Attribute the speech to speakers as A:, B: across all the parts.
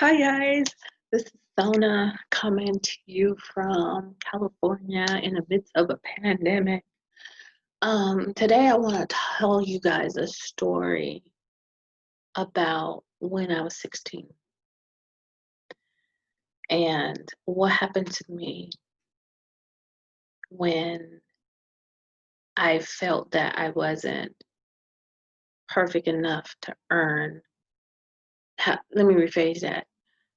A: Hi guys, this is Sona coming to you from California in the midst of a pandemic. Today I want to tell you guys a story about when I was 16 and what happened to me when I felt that I wasn't perfect enough to earn. Let me rephrase that.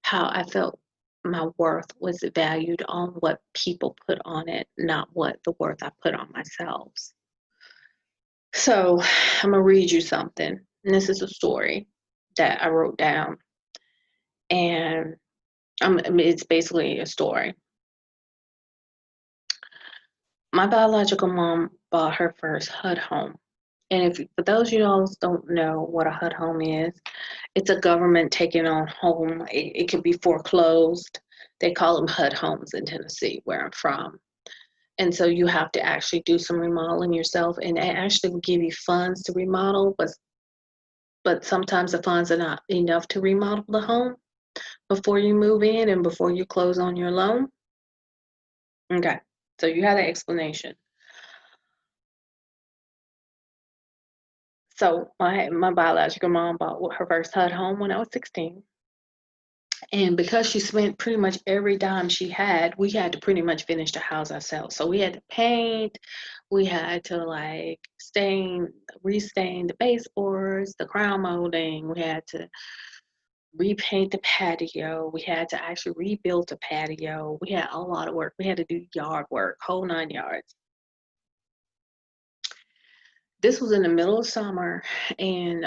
A: How I felt my worth was valued on what people put on it, not what the worth I put on myself. So I'm gonna read you something. And this is a story that I wrote down, and it's basically a story. My biological mom bought her first HUD home. And if for those of you who don't know what a HUD home is, it's a government taking on home. It can be foreclosed. They call them HUD homes in Tennessee, where I'm from. And so you have to actually do some remodeling yourself, and they actually will give you funds to remodel, but sometimes the funds are not enough to remodel the home before you move in and before you close on your loan. Okay, so you have the explanation. So my biological mom bought her first HUD home when I was 16. And because she spent pretty much every dime she had, we had to pretty much finish the house ourselves. So we had to paint, we had to like restain the baseboards, the crown molding, we had to repaint the patio, we had to actually rebuild the patio. We had a lot of work. We had to do yard work, whole 9 yards. This was in the middle of summer, and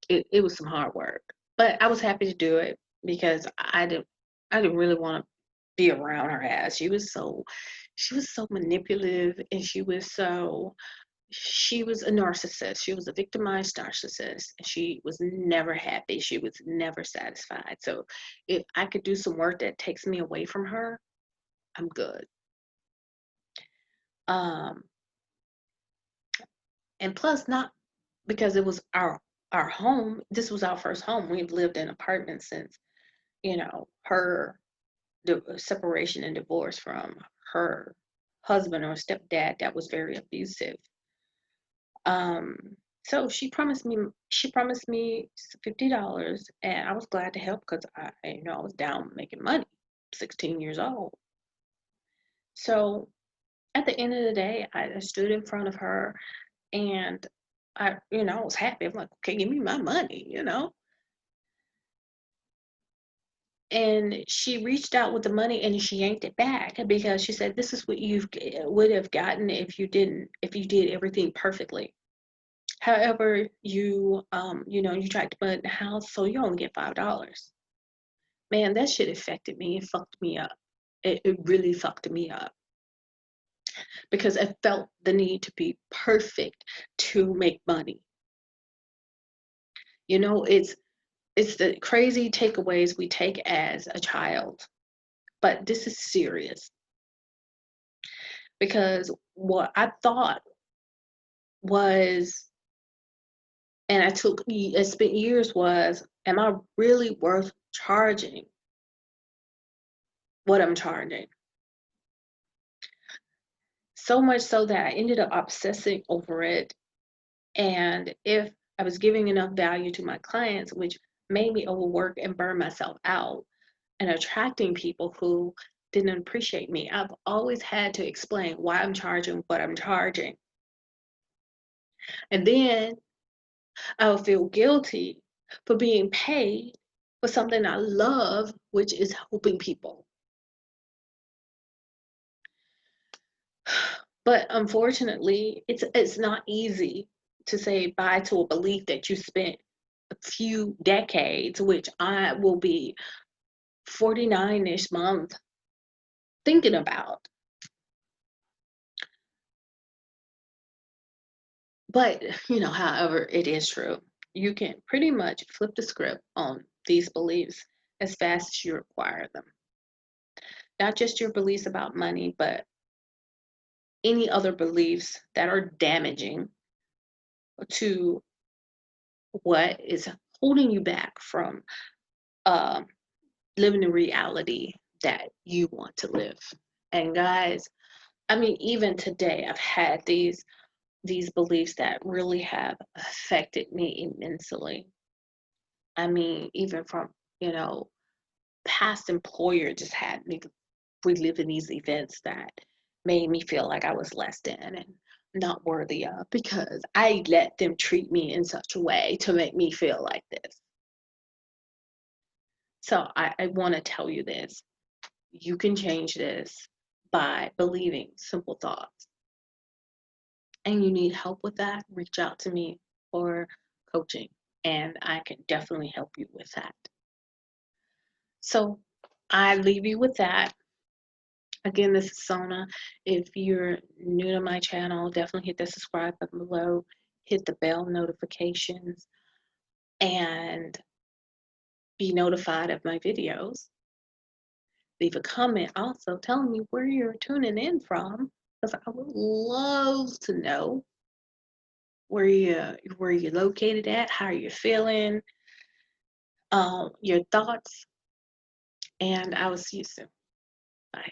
A: it was some hard work. But I was happy to do it because I didn't really want to be around her ass. She was so manipulative, and she was a narcissist. She was a victimized narcissist, and she was never happy. She was never satisfied. So if I could do some work that takes me away from her, I'm good. Um, and plus, not because it was our home. This was our first home. We've lived in apartments since her separation and divorce from her husband or stepdad that was very abusive. Um, so she promised me $50, and I was glad to help because I was down making money, 16 years old. So at the end of the day, I stood in front of her, and I was happy. I'm like, okay, give me my money. And she reached out with the money and she yanked it back because she said, "This is what you would have gotten if you did everything perfectly. However, you tried to put in the house, so you only get $5." Man, that shit affected me. It fucked me up. It really fucked me up because I felt the need to be perfect to make money. It's the crazy takeaways we take as a child, but this is serious because what I thought was, and I spent years was, am I really worth charging what I'm charging? So much so that I ended up obsessing over it. And if I was giving enough value to my clients, which made me overwork and burn myself out, and attracting people who didn't appreciate me, I've always had to explain why I'm charging what I'm charging. And then I'll feel guilty for being paid for something I love, which is helping people. But unfortunately, it's not easy to say bye to a belief that you spent a few decades, which I will be 49 this month, thinking about. But, however, it is true. You can pretty much flip the script on these beliefs as fast as you acquire them. Not just your beliefs about money, but any other beliefs that are damaging to what is holding you back from living the reality that you want to live. And guys, I mean, even today, I've had these beliefs that really have affected me immensely. I mean, even from, you know, past employer just had me reliving these events that made me feel like I was less than and not worthy of because I let them treat me in such a way to make me feel like this. So I want to tell you this. You can change this by believing simple thoughts. And you need help with that, reach out to me for coaching, and I can definitely help you with that. So I leave you with that. Again, this is Sona. If you're new to my channel, definitely hit the subscribe button below, hit the bell notifications, and be notified of my videos. Leave a comment also telling me where you're tuning in from, because I would love to know where you're located at, how you're feeling, your thoughts, and I will see you soon. Bye.